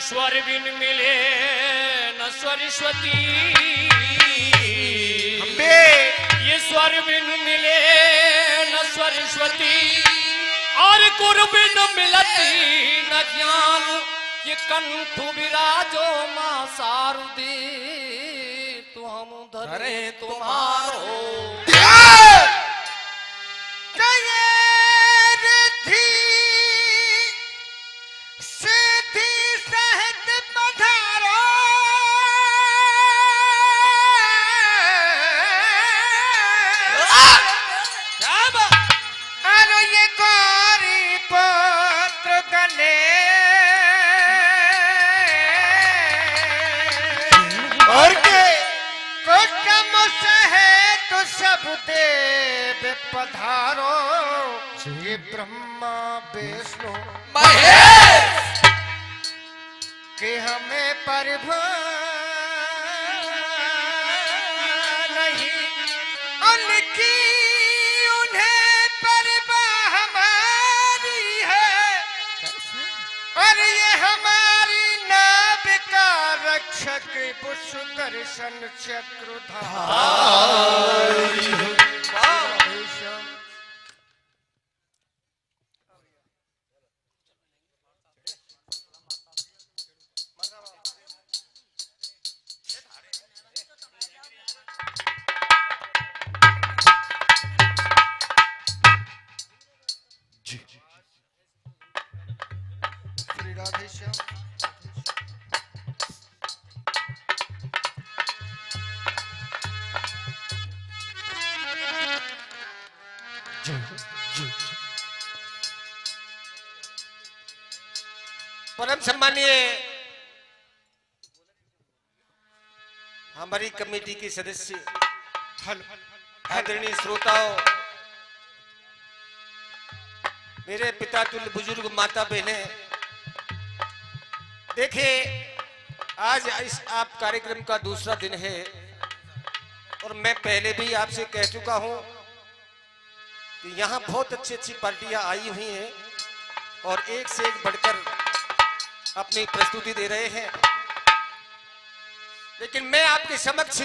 स्वर बिन मिले न सरस्वती, ये स्वर बिन मिले न सरस्वती, और गुरु बिन मिलती न ज्ञान, ये कंठ विराजो मां शारदे, तो हम धरे तुम्हारो पधारो ये ब्रह्मा विष्णु महेश कि हमें परिभा नहीं उनकी, उन्हें परिभा हमारी है, और ये हमारी नाभ का रक्षक पुष्कर्षण चक्रधारी। परम सम्मानीय हमारी कमेटी के सदस्य, आदरणीय श्रोताओं, मेरे पिता तुल्य बुजुर्ग, माता बहने, देखिए आज इस आप कार्यक्रम का दूसरा दिन है, और मैं पहले भी आपसे कह चुका हूं कि यहाँ बहुत अच्छी अच्छी पार्टियां आई हुई हैं और एक से एक बढ़कर अपनी प्रस्तुति दे रहे हैं, लेकिन मैं आपके समक्ष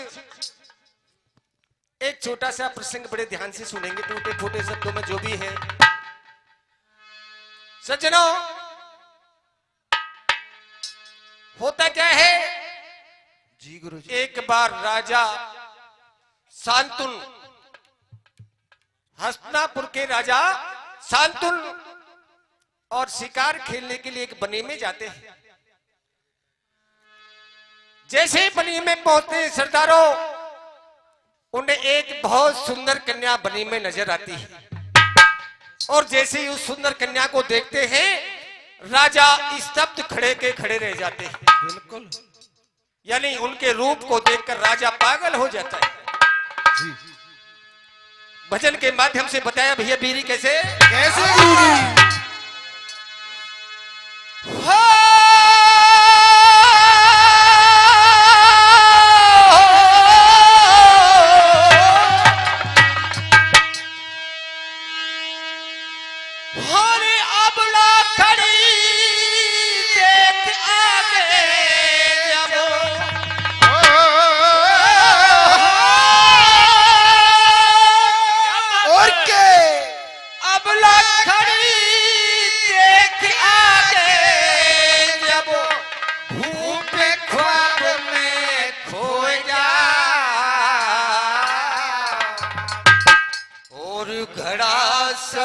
एक छोटा सा प्रसंग बड़े ध्यान से सुनेंगे, टूटे फूटे शब्दों में जो भी है। सज्जनों, होता क्या है जी गुरुजी, एक बार राजा शांतनु, हस्तिनापुर के राजा शांतनु और शिकार खेलने के लिए एक बनी में जाते हैं। जैसे ही बनी में पहुंचते सरदारों, उन्हें एक बहुत सुंदर कन्या बनी में नजर आती है, और जैसे ही उस सुंदर कन्या को देखते हैं, राजा स्तब्ध खड़े के खड़े रह जाते हैं। बिल्कुल, यानी उनके रूप को देखकर राजा पागल हो जाता है। भजन के माध्यम से बताया भैया बीरी कैसे कैसे गुरुजी?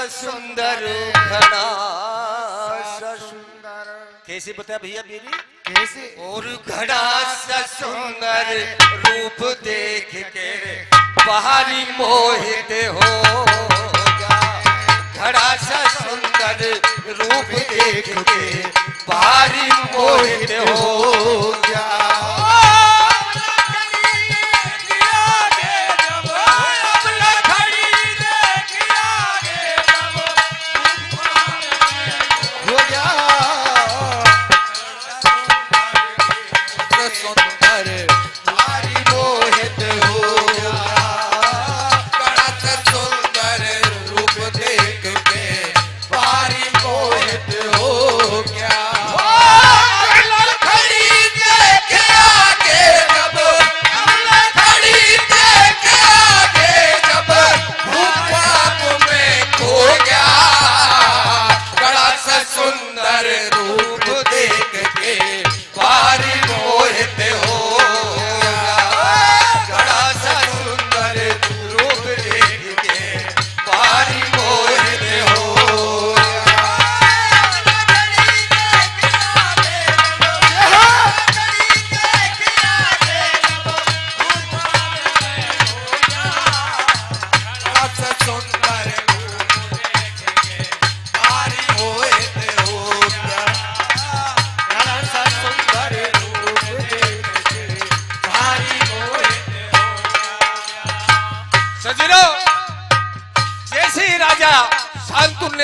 सुंदर घड़ा सुंदर, कैसे बताया भैया मेरी कैसे? और घड़ा सा सुंदर रूप देख के बाहरी मोहित होगा, घड़ा सा सुंदर रूप देख के बाहरी मोहित होगा। सुंदर भारी मोहित होगा,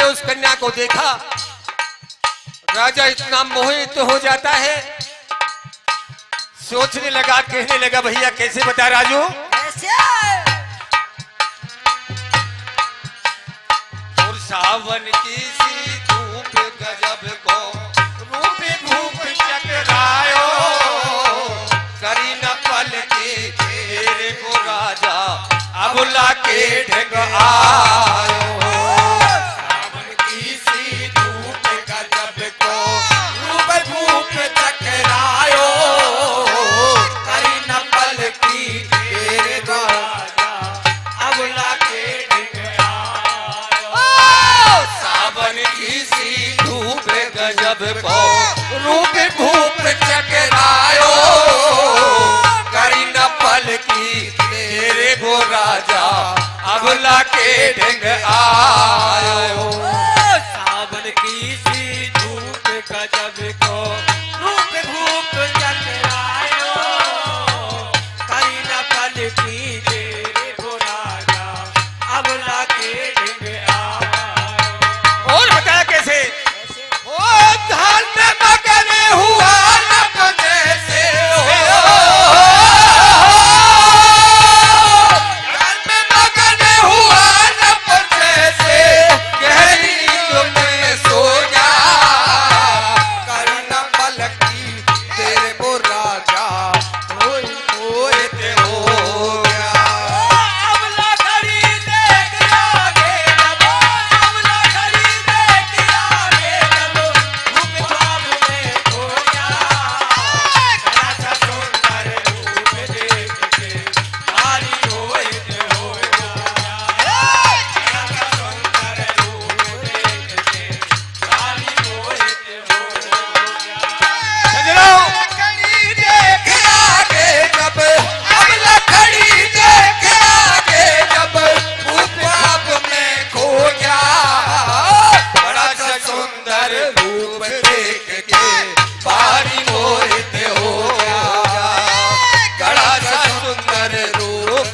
उस कन्या को देखा, राजा इतना मोहित हो जाता है, सोचने लगा, कहने लगा, भैया कैसे बता राजू? और सावन की सी धूप गजब को रूप धूप चकरायो, करी न पल की तेरे को राजा अबुला के ढंग आयो। सावन की सी धूप गजब को रूप धूप चकरायो, करी न पल की तेरे को राजा अबुला के ढंग आयो। सावन की सी धूप गजब को रूप धूप चकरायो, करी न पल की तेरे को राजा अबला के ढंग आयो। सावन की सी धूप गजब को रूप भूप चकरायो, करी न पल की तेरे को राजा अबला के ढंग आयो। और बताया कैसे? ओ धान में मगन हुआ न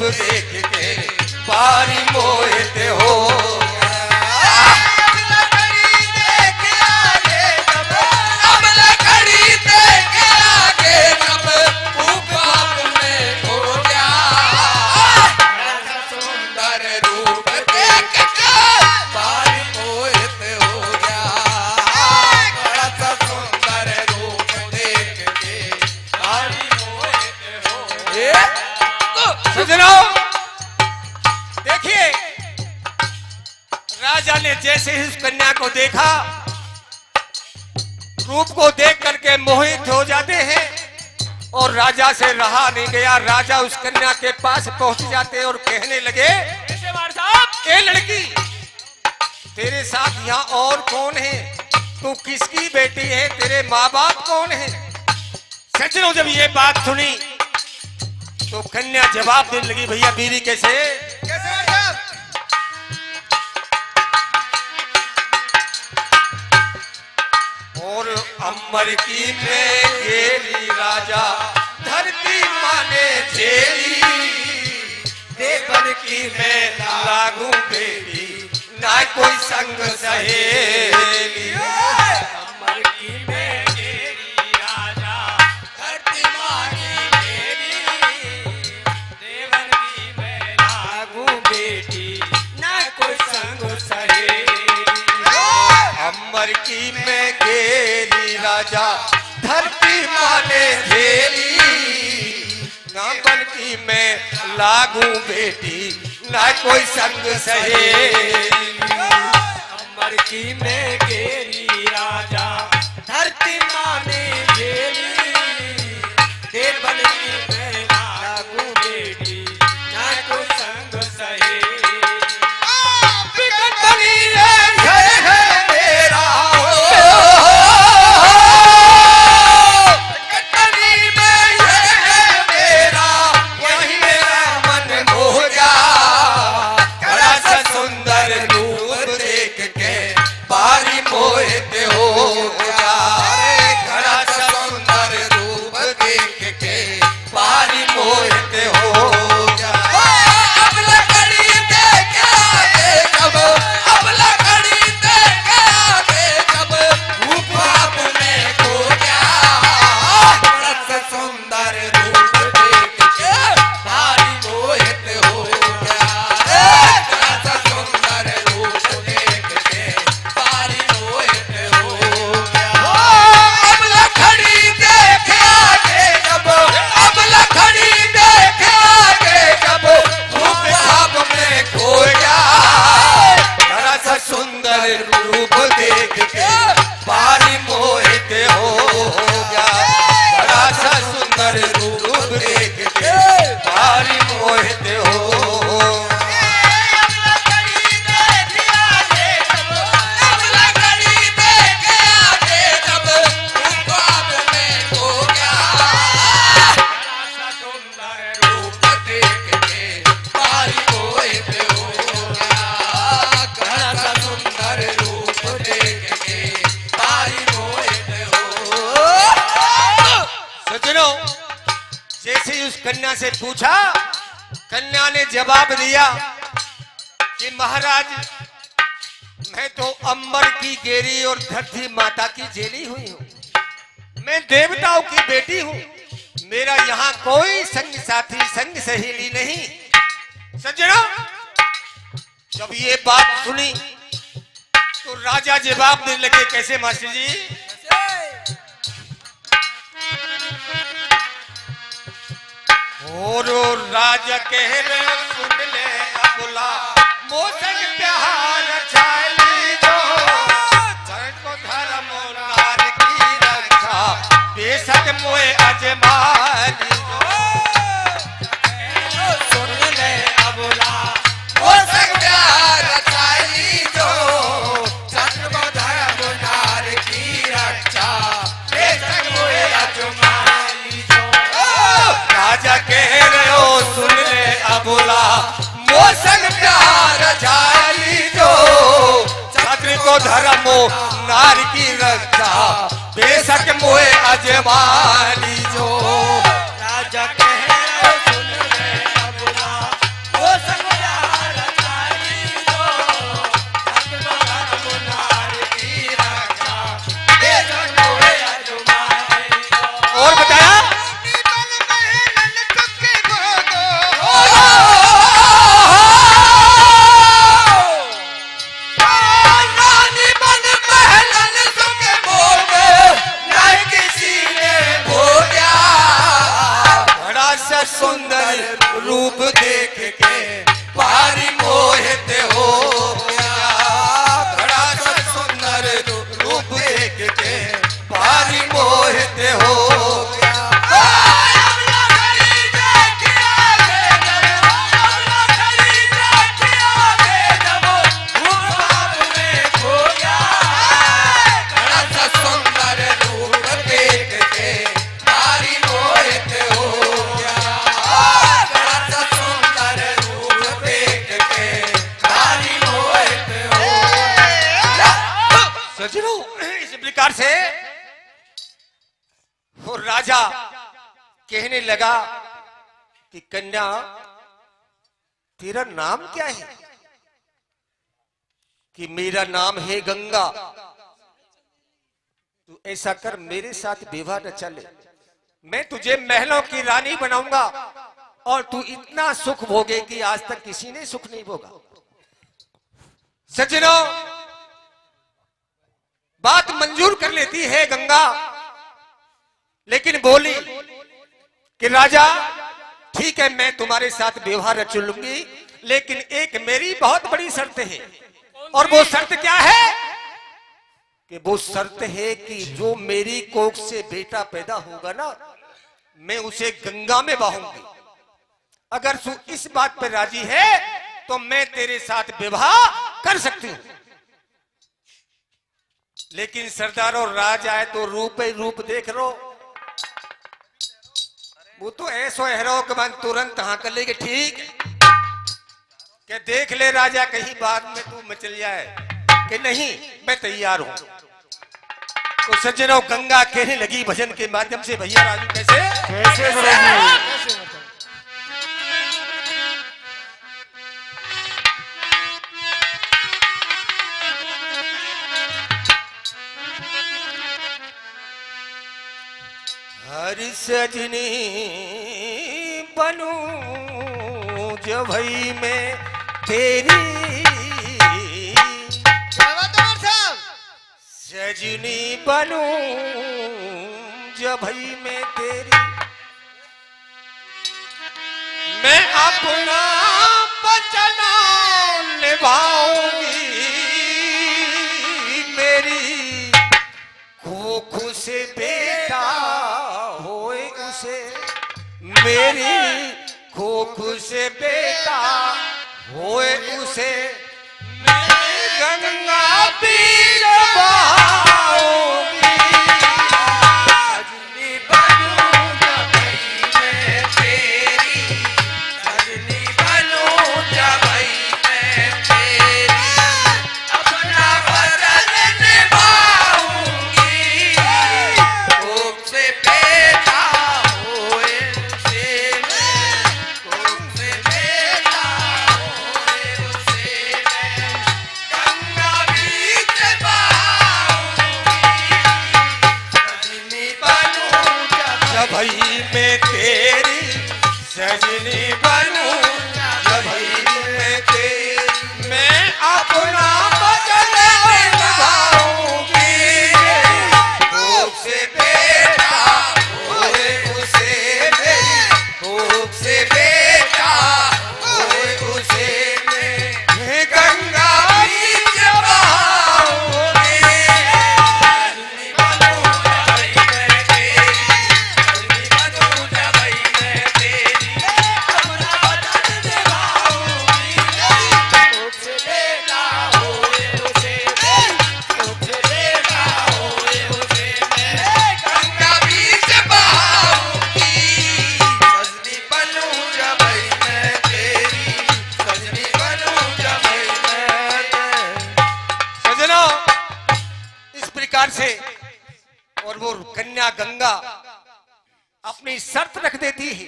जैसे देख के पारी मोहित हो देखिए, राजा ने जैसे ही उस कन्या को देखा, रूप को देख करके मोहित हो जाते हैं और राजा से रहा नहीं गया। राजा उस कन्या के पास पहुंच जाते और कहने लगे, ए लड़की, तेरे साथ यहाँ और कौन है? तू किसकी बेटी है? तेरे माँ बाप कौन है? सज्जनों, जब ये बात सुनी तो कन्या जवाब देने लगी, भैया बीवी कैसे? और अम्बर की में गेली राजा, धरती माने झेली, देवन की में लागू बेटी, ना कोई संग सहेली। अम्बर की में गेली राजा, धरती माने झेली, देवन की में लागू बेटी, ना कोई संग सहेली। अम्बर की में गेली राजा, धरती माने झेली, नामन की में लागू बेटी, ना कोई संग सहेली। अम्बर की में गेली राजा, धरती माने झेली, देवन की में लागू बेटी, ना कोई संग सहेली। मोहित कन्या से पूछा। कन्या ने जवाब दिया कि महाराज, मैं तो अंबर की गेरी और धरती माता की जेली हुई हूँ। मैं देवताओं की बेटी हूँ। मेरा यहाँ कोई संग साथी, संग सहेली नहीं। सज्जनों, जब ये बात सुनी तो राजा जवाब देने लगे। कैसे मास्टर जी? और राजा कह रहे सुन ले अबुला, मोसक प्यार चाली जो धर्म को धर्म नार की रक्षा, बेशक मोए अजमाली जो सुन ले अबुला, मोसक प्यार चाली जो धर्म को धर्म नार की रक्षा, बेशक मोए अजमाली जो। राजा कह रहे हो सुन ले अबुला, मोसक प्यार जाली जो छत्र को धर्मो नारी की रक्षा, बेशक मोए अजमाली जो। राजा कह रहे सुन ले अबुला, मोसक प्यार चाली जो धर्म को धर्म नारी की रक्षा, बेशक मोए अजमाली जो। और बताया सुंदर रूप देख के भारी मोहित हो गया। बड़ा सा सुंदर रूप देख के भारी मोहित हो गया। बड़ा सा सुंदर रूप देख के भारी मोहित हो गया। सज्जनों, इस प्रकार से वो राजा कहने लगा कि कन्या, तेरा नाम क्या है? कि मेरा नाम है गंगा। तू ऐसा कर, मेरे साथ विवाह न चले, मैं तुझे महलों की रानी बनाऊंगा और तू इतना सुख भोगेगी आज तक किसी ने सुख नहीं भोगा। सज्जनों, बात मंजूर कर लेती है गंगा, लेकिन बोली कि राजा ठीक है, मैं तुम्हारे साथ व्यवहार रच लूंगी, लेकिन एक मेरी बहुत बड़ी शर्त है। और वो शर्त क्या है? कि वो शर्त है कि जो मेरी कोख से बेटा पैदा होगा ना, मैं उसे गंगा में बहाऊंगी। अगर तू इस बात पर राजी है तो मैं तेरे साथ विवाह कर सकती हूं। लेकिन सरदारों, राज आए तो रूप ही रूप देख लो। वो तो ऐसो हैरो के बाद तुरंत हाँ कर लेंगे, ठीक क्या? देख ले राजा, कहीं बाद में तू मचल जाए कि नहीं, मैं तैयार हूं। तो सज्जनों, गंगा कहने लगी भजन के माध्यम से, भैया राजू कैसे कैसे करोगी? हरि सजनी बनूं जो भई मैं तेरी, सजनी बनूं जो भई मैं तेरी, मैं अपना वचन निभाऊंगी। मेरी कोख से बेटा होए उसे, मेरी कोख से बेटा होए उसे, मैं गंगा पीर बहाऊंगी। सजनी बनूं जब मैं तेरी, सजनी बनूं जब मैं तेरी, अपना वचन निभाऊंगी। कोख से बेटा होए उसे, पिता गंगा अपनी शर्त रख देती है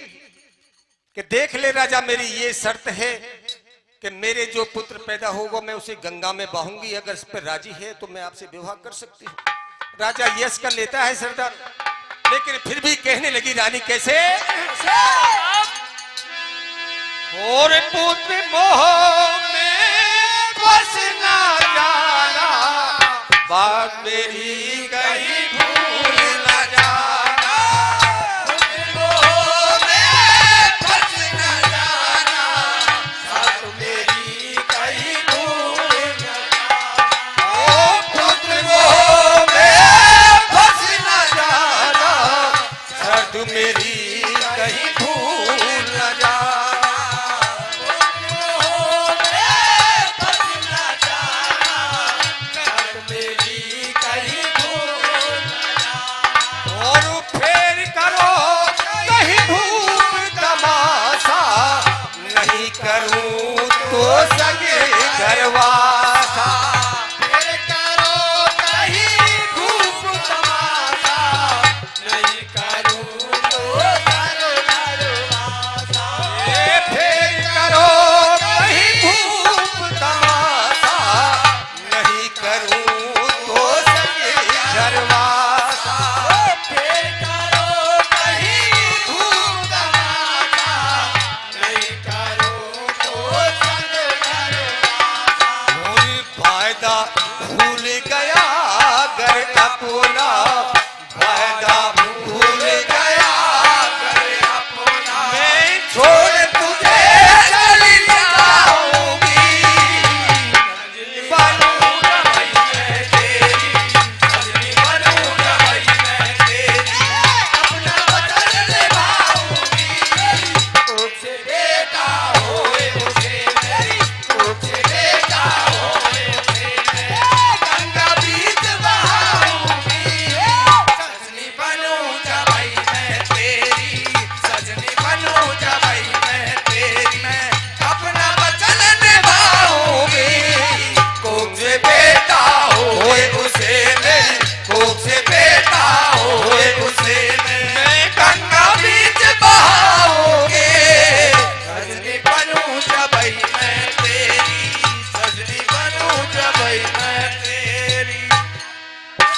कि देख ले राजा, मेरी ये शर्त है कि मेरे जो पुत्र पैदा होगा मैं उसे गंगा में बहाऊंगी, अगर इस पर राजी है तो मैं आपसे विवाह कर सकती हूँ। राजा यस कर लेता है सरदार, लेकिन फिर भी कहने लगी रानी कैसे? और पुत्र मोह में बस ना जाना, बात मेरी कहीं भूल ना जाना। पुत्र मोह में फंस न जाना, साथ मेरी कहीं भूल न जाना। ओ पुत्र मोह में फंस ना जाना, शर्त मेरी कहीं भूल न जाना। और फेर करो कहीं धूम तमाशा, नहीं करूं तो सगे घरवासा। फिर करो कहीं धूप तमाशा, नहीं करूं तो घरवासा। फेर करो कहीं धूप तमाशा, नहीं करूं तो सगे घरवासा। फिर करो कहीं धूप तमाशा, नहीं करूं तो घरवासा। और फायदा भूल गया घर अपना, फायदा भूल गया घर अपना। मैं छोड़ तुझे चली जाऊंगी, बनूंगा भाई मैं तेरी, सजनी बनूंगा भाई मैं तेरी, अपना वचन निभाऊंगी। तुझसे बेटा होए मुझे मेरी, तुझसे बेटा होए मुझे मेरी, गंगा बीच बहाऊंगी। सजनी बनूंगा भाई मैं तेरी, सजनी बनूंगा भाई मैं तेरी, मैं अपना वचन निभाऊंगी। कोख से बेटा होए उसे मेरी, कोख से बेटा होए उसे मैं गंगा बीच बहाऊंगी। सजनी बनूंगा भाई मैं तेरी, सजनी बनूंगा भाई मैं तेरी।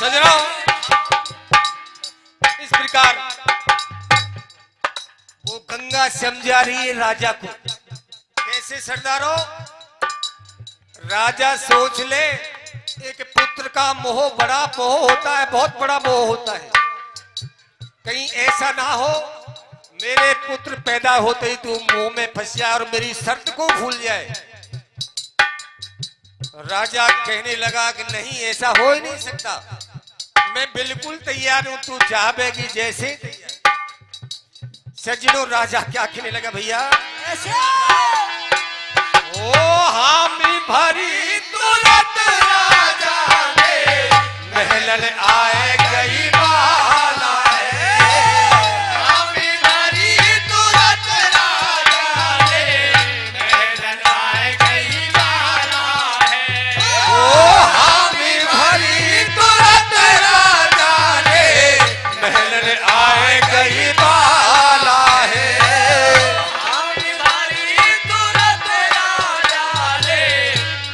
सजनों, इस प्रकार वो गंगा समझा रही है राजा को। कैसे सरदारों? राजा सोच ले, एक पुत्र का मोह बड़ा मोह होता है, बहुत बड़ा मोह होता है। कहीं ऐसा ना हो मेरे पुत्र पैदा होते ही तू मोह में फंस जाए और मेरी शर्त को भूल जाए। राजा कहने लगा कि नहीं, ऐसा हो ही नहीं सकता, मैं बिल्कुल तैयार हूं, तू चाहेगी जैसे। सज्जनों, राजा क्या कहने लगा भैया? ओ हामी भरी तुरंत राजा ने, महलन आए गई बाला है। हामी भरी तुरंत राजा ने, महलन आए गई बाला है। ओ हामी भरी तुरंत राजा ने, महलन आए गई बाला है। हामी भरी तुरंत राजा ने,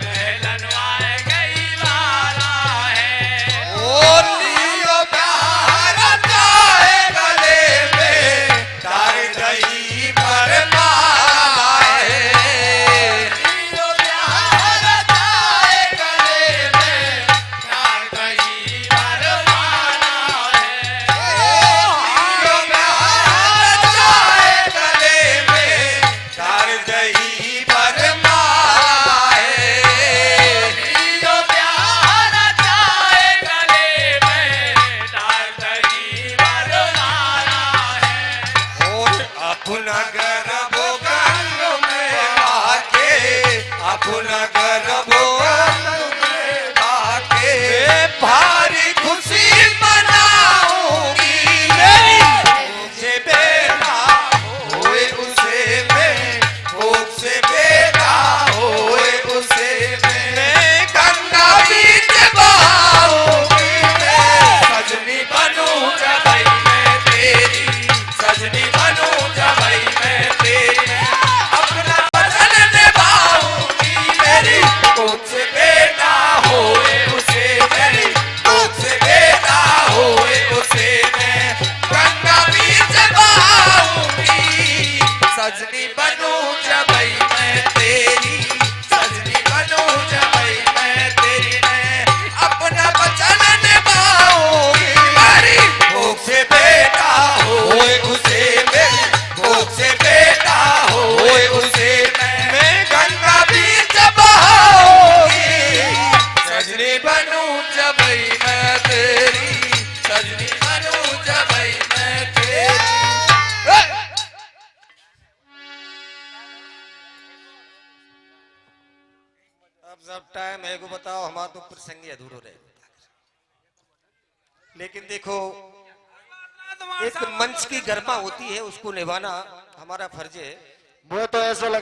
महलन आए गई बाला है। ओ लियो भारत बनूं जबई मैं तेरी, सजनी बनूं जबई मैं तेरी, मैं अपना वचन निभाऊंगी। मेरी भूख से बेटा होए उसे मेरी भूख से बेटा होए उसे मैं गंगा बीच बहाऊंगी। सजनी बनूं जबई मैं तेरी, सजनी बनूं जबई मैं तेरी। अब सब टाइम है को बताओ, हमारा तो प्रसंग अधूरो रहे। लेकिन देखो, एक मंच की गरिमा होती है, उसको निभाना हमारा फर्ज है। वो तो ऐसा लगा